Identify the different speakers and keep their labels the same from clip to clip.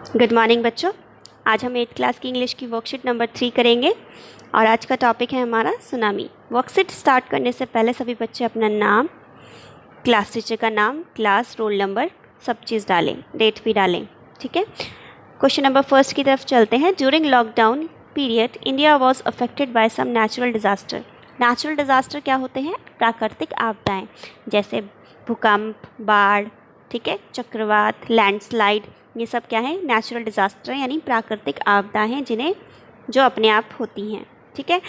Speaker 1: Good morning बच्चों। आज हम 8th क्लास की इंग्लिश की वर्कशीट नंबर 3 करेंगे और आज का टॉपिक है हमारा सुनामी। वर्कशीट स्टार्ट करने से पहले सभी बच्चे अपना नाम, क्लास टीचर का नाम, क्लास, रोल नंबर, सब चीज़ डालें, डेट भी डालें, ठीक है। क्वेश्चन नंबर फर्स्ट की तरफ चलते हैं। During lockdown period India was affected by some natural disaster. Natural disaster क्या होते हैं? प्राकृतिक आपदाएँ, जैसे भूकंप, बाढ़, ठीक है, चक्रवात, लैंडस्लाइड, ये सब क्या है? नेचुरल डिज़ास्टर यानी प्राकृतिक आपदा हैं जिन्हें जो अपने आप होती हैं, ठीक है।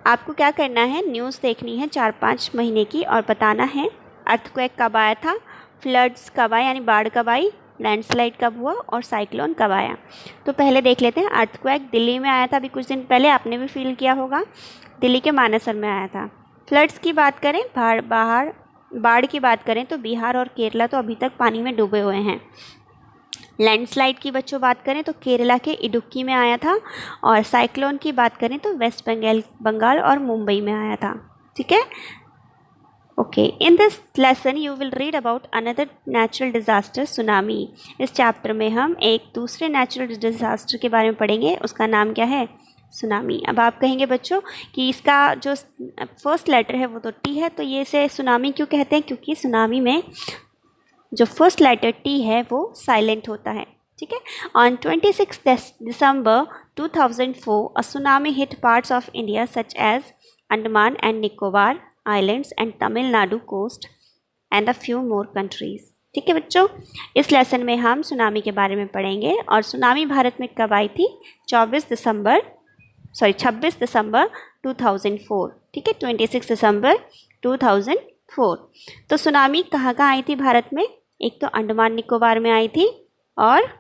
Speaker 1: आपको क्या करना है? न्यूज़ देखनी है 4-5 महीने की और बताना है अर्थक्वेक कब आया था, फ्लड्स कब आए यानी बाढ़ कब आई, लैंडस्लाइड कब हुआ और साइक्लोन कब आया। तो पहले देख लेते हैं। अर्थक्वेक दिल्ली में आया था अभी कुछ दिन पहले, आपने भी फील किया होगा, दिल्ली के मानेसर में आया था। फ्लड्स की बात करें, बाढ़ की बात करें तो बिहार और केरला तो अभी तक पानी में डूबे हुए हैं। लैंडस्लाइड की बच्चों बात करें तो केरला के इडुक्की में आया था और साइक्लोन की बात करें तो वेस्ट बंगाल और मुंबई में आया था, ठीक है। Okay, in this lesson you will read about another natural disaster, tsunami. इस चैप्टर में हम एक दूसरे नेचुरल डिज़ास्टर के बारे में पढ़ेंगे, उसका नाम क्या है? सुनामी। अब आप कहेंगे बच्चों कि इसका जो फर्स्ट लेटर है वो तो टी है, तो ये इसे सुनामी क्यों कहते हैं? क्योंकि सुनामी में जो फर्स्ट लेटर टी है वो साइलेंट होता है, ठीक है। On 26 December 2004 a tsunami hit parts of India such as Andaman and Nicobar islands and Tamil Nadu coast and a few more countries, ठीक है बच्चों। इस लेसन में हम सुनामी के बारे में पढ़ेंगे और सुनामी भारत में कब आई थी? 26 दिसंबर 2004, ठीक है, 26 दिसंबर 2004। तो सुनामी कहाँ कहाँ आई थी भारत में? एक तो अंडमान निकोबार में आई थी और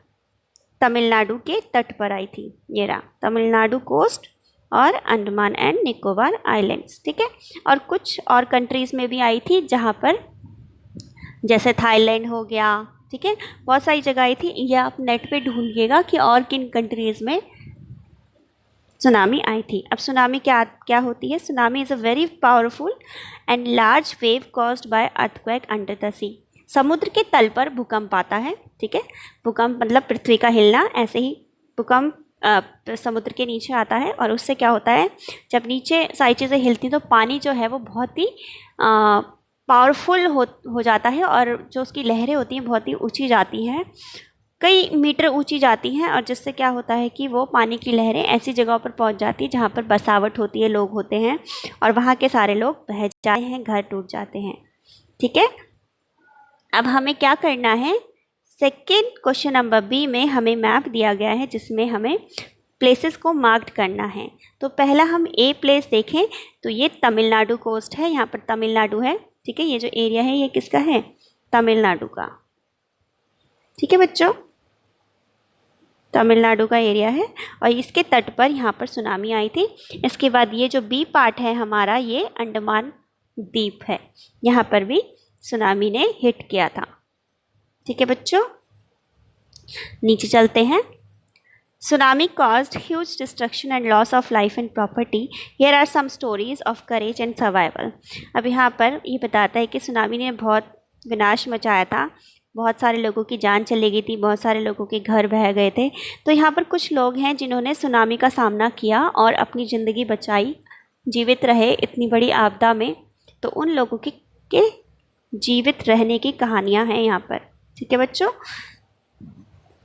Speaker 1: तमिलनाडु के तट पर आई थी। ये रहा तमिलनाडु कोस्ट और अंडमान एंड निकोबार आइलैंड्स, ठीक है। और कुछ और कंट्रीज़ में भी आई थी, जहाँ पर जैसे थाईलैंड हो गया, ठीक है, बहुत सारी जगह आई थी। ये आप नेट पे ढूंढिएगा कि और किन कंट्रीज़ में सुनामी आई थी। अब सुनामी क्या होती है? Tsunami is a very powerful and large wave caused by earthquake under the sea. समुद्र के तल पर भूकंप आता है, ठीक है। भूकंप मतलब पृथ्वी का हिलना, ऐसे ही भूकंप समुद्र के नीचे आता है और उससे क्या होता है, जब नीचे सारी चीज़ें हिलती तो पानी जो है वो बहुत ही पावरफुल हो जाता है और जो उसकी लहरें होती हैं बहुत ही ऊंची जाती हैं, कई मीटर ऊंची जाती हैं, और जिससे क्या होता है कि वो पानी की लहरें ऐसी जगहों पर पहुंच जाती है जहाँ पर बसावट होती है, लोग होते हैं और वहाँ के सारे लोग बह जाते हैं, घर टूट जाते हैं, ठीक है। अब हमें क्या करना है? सेकेंड क्वेश्चन नंबर बी में हमें मैप दिया गया है जिसमें हमें प्लेसेस को मार्क्ड करना है। तो पहला हम ए प्लेस देखें तो ये तमिलनाडु कोस्ट है, यहाँ पर तमिलनाडु है, ठीक है। ये जो एरिया है ये किसका है? तमिलनाडु का, ठीक है बच्चों, तमिलनाडु का एरिया है और इसके तट पर यहाँ पर सुनामी आई थी। इसके बाद ये जो बी पार्ट है हमारा, ये अंडमान द्वीप है, यहाँ पर भी सुनामी ने हिट किया था, ठीक है बच्चों। नीचे चलते हैं। Tsunami caused huge destruction and loss of life and property, here are some stories of courage and survival. अब यहाँ पर ये बताता है कि सुनामी ने बहुत विनाश मचाया था, बहुत सारे लोगों की जान चली गई थी, बहुत सारे लोगों के घर बह गए थे। तो यहाँ पर कुछ लोग हैं जिन्होंने सुनामी का सामना किया और अपनी ज़िंदगी बचाई, जीवित रहे इतनी बड़ी आपदा में। तो उन लोगों के जीवित रहने की कहानियाँ हैं यहाँ पर, ठीक है बच्चों।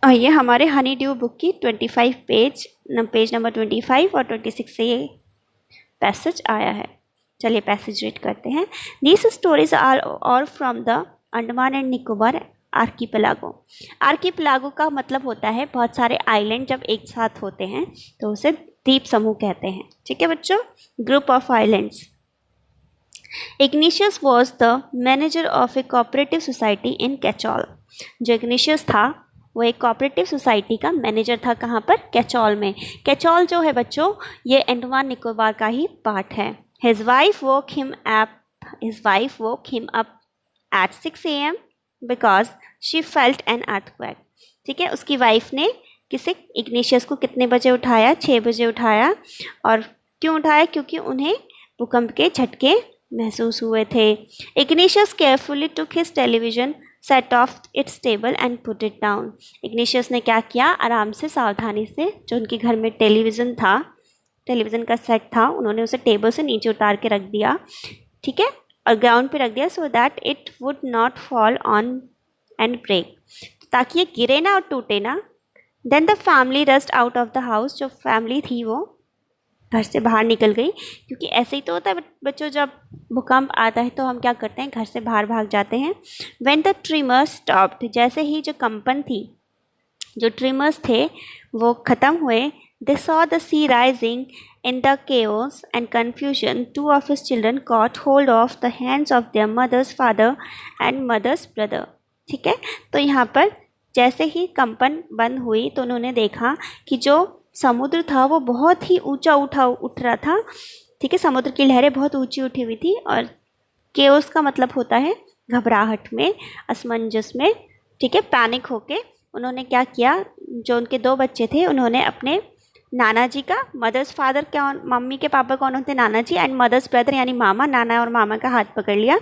Speaker 1: और ये हमारे हनी ड्यू बुक की 25 पेज नंबर 25 और 26 से ये पैसेज आया है। चलिए पैसेज रीड करते हैं। These stories are all from the Andaman and Nicobar archipelago. Archipelago का मतलब होता है बहुत सारे आइलैंड जब एक साथ होते हैं तो उसे द्वीप समूह कहते हैं, ठीक है बच्चों, group of islands. Ignatius was the manager of a cooperative society in Katchal. जो इग्निशियस था वो एक कोऑपरेटिव सोसाइटी का मैनेजर था। कहाँ पर? कैचॉल में। कैचॉल जो है बच्चों ये अंडमान निकोबार का ही पार्ट है। His wife woke him up at 6 AM because she felt an earthquake, ठीक है। उसकी वाइफ ने किसे? इग्निशियस को कितने बजे उठाया? 6 बजे उठाया। और क्यों उठाया? क्योंकि उन्हें भूकंप के झटके महसूस हुए थे। Igneous carefully took his television set of its table and put it down. Igneous ने क्या किया, आराम से सावधानी से जो उनके घर में टेलीविज़न था, टेलीविज़न का सेट था, उन्होंने उसे टेबल से नीचे उतार के रख दिया, ठीक है, और ग्राउंड पे रख दिया, so that it would not fall on and break, ताकि ये गिरे ना और टूटे ना। Then the family rushed out of the house, जो फैमिली थी वो घर से बाहर निकल गई, क्योंकि ऐसे ही तो होता है बच्चों, जब भूकंप आता है तो हम क्या करते हैं, घर से बाहर भाग जाते हैं। व्हेन द ट्रिमर्स स्टॉप्ड, जैसे ही जो कंपन थी, जो ट्रिमर्स थे वो ख़त्म हुए, they saw the sea rising in the chaos and confusion, two of his children caught hold of the hands of their mother's father and mother's brother. ठीक है, तो यहाँ पर जैसे ही कंपन बंद हुई तो उन्होंने देखा कि जो समुद्र था वो बहुत ही ऊंचा उठ रहा था, ठीक है, समुद्र की लहरें बहुत ऊंची उठी हुई थी, और केओस का मतलब होता है घबराहट में, असमंजस में, ठीक है, पैनिक होके उन्होंने क्या किया, जो उनके 2 बच्चे थे उन्होंने अपने नाना जी का, मदर्स फादर क्या, मम्मी के पापा कौन होते, नाना जी, एंड मदर्स ब्रदर यानी मामा, नाना और मामा का हाथ पकड़ लिया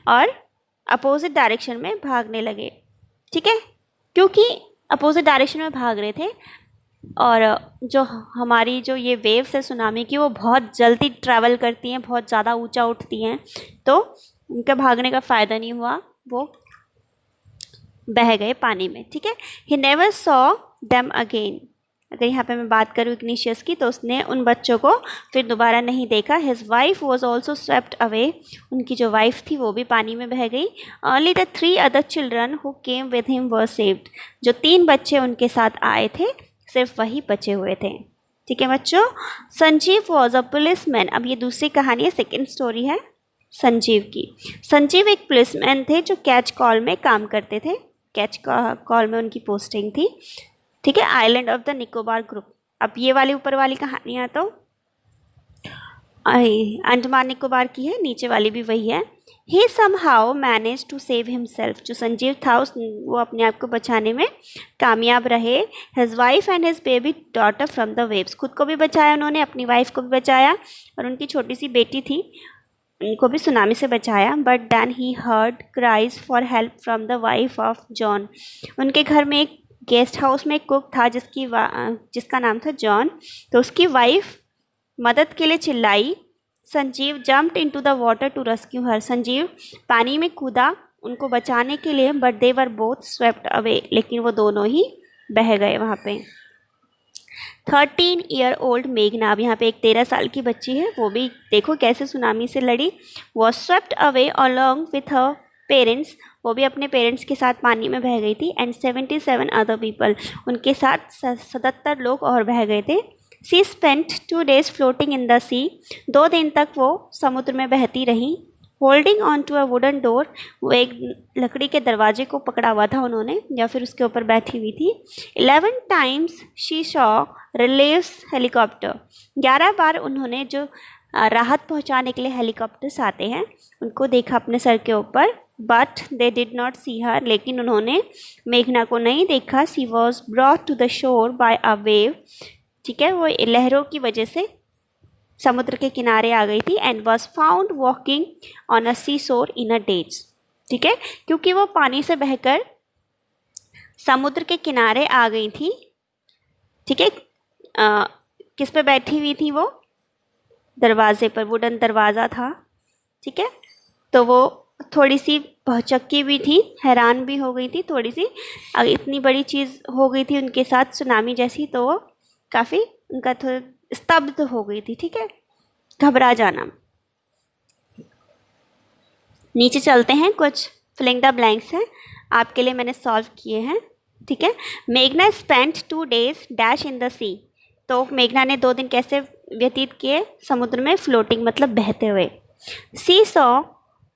Speaker 1: और अपोजिट डायरेक्शन में भागने लगे। ठीक है, क्योंकि अपोजिट डायरेक्शन में भाग रहे थे, और जो हमारी जो ये वेव्स है सुनामी की, वो बहुत जल्दी ट्रैवल करती हैं, बहुत ज़्यादा ऊंचा उठती हैं, तो उनका भागने का फ़ायदा नहीं हुआ, वो बह गए पानी में। ठीक है, he never saw them again. अगर यहाँ पे मैं बात करूँ इग्निशियस की, तो उसने उन बच्चों को फिर दोबारा नहीं देखा। His wife was also swept away, उनकी जो वाइफ थी वो भी पानी में बह गई। Only the 3 other children who came with him were saved, जो 3 बच्चे उनके साथ आए थे सिर्फ वही बचे हुए थे। ठीक है बच्चों, संजीव वॉज अ पुलिसमैन। अब ये दूसरी कहानी है, सेकेंड स्टोरी है संजीव की। संजीव एक पुलिसमैन थे जो कैच कॉल में काम करते थे, कैच कॉल में उनकी पोस्टिंग थी। ठीक है, island of the Nicobar group. अब ये वाली ऊपर वाली कहानियाँ तो अंडमान निकोबार की है, नीचे वाली भी वही है। He somehow manage to save himself, जो संजीव था वो अपने आप को बचाने में कामयाब रहे। His wife and his baby daughter from the waves, खुद को भी बचाया उन्होंने, अपनी वाइफ को भी बचाया, और उनकी छोटी सी बेटी थी उनको भी सुनामी से बचाया। But then he heard cries for help from the wife of John. उनके घर में एक गेस्ट हाउस में एक कुक था जिसका नाम था जॉन, तो उसकी वाइफ मदद के लिए चिल्लाई। Sanjeev jumped into the water to rescue her, Sanjeev पानी में कूदा उनको बचाने के लिए, but they were both swept away, लेकिन वो दोनों ही बह गए वहाँ पे। 13 ईयर ओल्ड मेघना, अब यहाँ पे एक 13 साल की बच्ची है, वो भी देखो कैसे सुनामी से लड़ी। Was swept away along with her parents, वो भी अपने पेरेंट्स के साथ पानी में बह गई थी। एंड 77 अदर पीपल, उनके साथ 77 लोग और बह गए थे। She spent 2 days floating in the sea, 2 दिन तक वो समुद्र में बहती रही। Holding on to a wooden door, वो एक लकड़ी के दरवाजे को पकड़ा हुआ था उन्होंने, या फिर उसके ऊपर बैठी हुई थी। 11 times she saw relieves helicopter, 11 बार उन्होंने जो राहत पहुंचाने के लिए हेलीकॉप्टर्स आते हैं उनको देखा अपने सर के ऊपर। But they did not see हर, लेकिन उन्होंने मेघना को नहीं देखा। सी was brought to the shore bye a wave, ठीक है, वो लहरों की वजह से समुद्र के किनारे आ गई थी। And was found walking on a sea shore in a days, ठीक है, क्योंकि वो पानी से बहकर समुद्र के किनारे आ गई थी। ठीक है, किस पे बैठी हुई थी वो, दरवाजे पर, वुडन दरवाज़ा था। ठीक है, तो वो थोड़ी सी भौचक्की भी थी, हैरान भी हो गई थी थोड़ी सी, अगर इतनी बड़ी चीज़ हो गई थी उनके साथ सुनामी जैसी, तो वो काफ़ी उनका थोड़ा स्तब्ध हो गई थी। ठीक है, घबरा जाना। नीचे चलते हैं, कुछ फिलिंग द ब्लैंक्स हैं आपके लिए मैंने सॉल्व किए हैं। ठीक है, मेघना spent 2 days dash in the सी, तो मेघना ने 2 दिन कैसे व्यतीत किए, समुद्र में फ्लोटिंग मतलब बहते हुए। She saw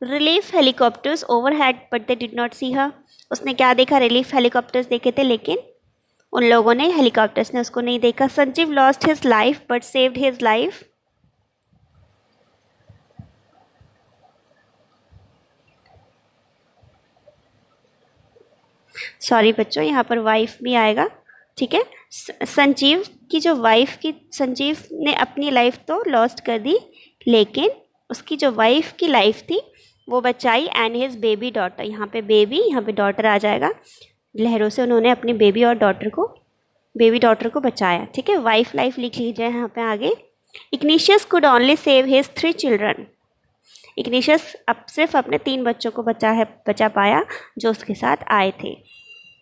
Speaker 1: relief helicopters overhead but they did not see her, उसने क्या देखा, रिलीफ हेलीकॉप्टर्स देखे थे, लेकिन उन लोगों ने, हेलीकॉप्टर्स ने उसको नहीं देखा। Sanjeev lost his life but saved his life, sorry बच्चों यहाँ पर वाइफ भी आएगा। ठीक है, संजीव की जो वाइफ की, संजीव ने अपनी लाइफ तो लॉस्ट कर दी, लेकिन उसकी जो वाइफ की लाइफ थी वो बचाई एंड हिज बेबी डॉटर, यहाँ पे बेबी, यहाँ पे डॉटर आ जाएगा, लहरों से उन्होंने अपनी बेबी डॉटर को बचाया। ठीक है, वाइफ लाइफ लिख लीजिए यहाँ पे आगे। Igneous could only save his 3 children, igneous अब सिर्फ अपने 3 बच्चों को बचा पाया जो उसके साथ आए थे।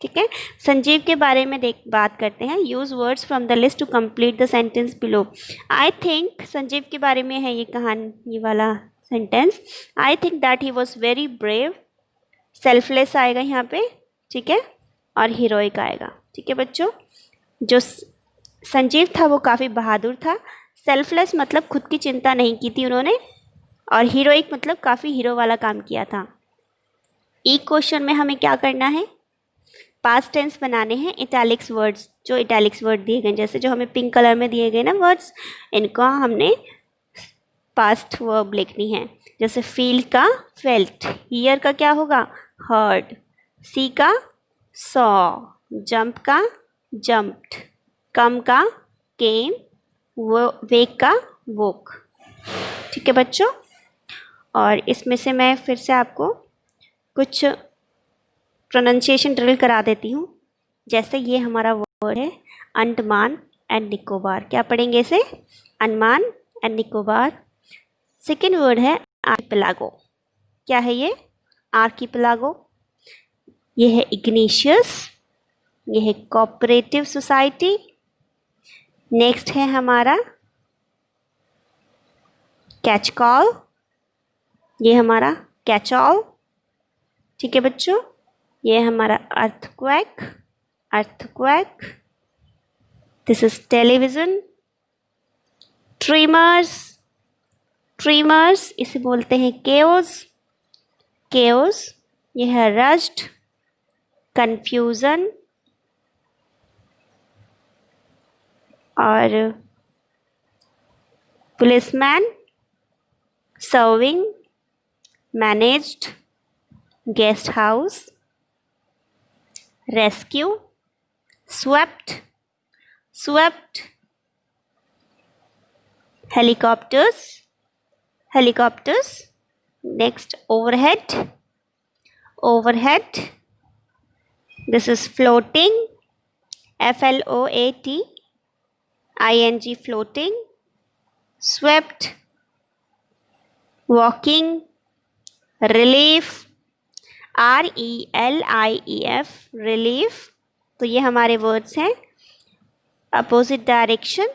Speaker 1: ठीक है, संजीव के बारे में बात करते हैं। Use words from the list to complete the sentence below. I think Sanjeev के बारे में है ये वाला sentence. I think that he was very brave, selfless आएगा यहाँ पे। ठीक है, और हीरोइक आएगा। ठीक है बच्चों, जो संजीव था वो काफ़ी बहादुर था। सेल्फलेस मतलब खुद की चिंता नहीं की थी उन्होंने, और हीरोइक मतलब काफ़ी हीरो वाला काम किया था। ई क्वेश्चन में हमें क्या करना है, पास्ट टेंस बनाने हैं। इटैलिक्स वर्ड्स, जो इटैलिक्स वर्ड दिए गए, जैसे जो हमें पिंक कलर में दिए गए ना वर्ड्स, इनको हमने पास्ट वर्ब लिखनी है। जैसे फील का फेल्ट, हियर का क्या होगा हर्ड, सी का सॉ, जंप का जंप्ड, कम का केम, वेक का वोक। ठीक है बच्चों, और इसमें से मैं फिर से आपको कुछ प्रोनाउंसिएशन ड्रिल करा देती हूँ। जैसे ये हमारा वर्ड है अंडमान एंड निकोबार, क्या पढ़ेंगे इसे, Andaman and Nicobar. Second word है आर्किपेलागो, क्या है ये, आर्किपेलागो। ये है इग्निशियस, ये है कोऑपरेटिव सोसाइटी। नेक्स्ट है हमारा कैच कॉल, ये हमारा कैच ऑल। ठीक है बच्चों, ये हमारा earthquake, this is television. Tremors इसे बोलते हैं केओस, ये है रश्ड, कंफ्यूजन, और policeman, serving, managed, guest house, rescue, swept, helicopters. Next overhead, this is floating, FLOATING, floating, swept, walking, relief, RELIEF, relief. तो ये हमारे वर्ड्स हैं। अपोजिट डायरेक्शन,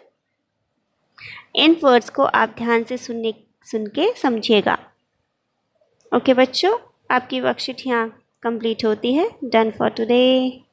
Speaker 1: इन वर्ड्स को आप ध्यान से सुन के समझिएगा। ओके बच्चों, आपकी वर्कशीट यहाँ कंप्लीट होती है। Done for today.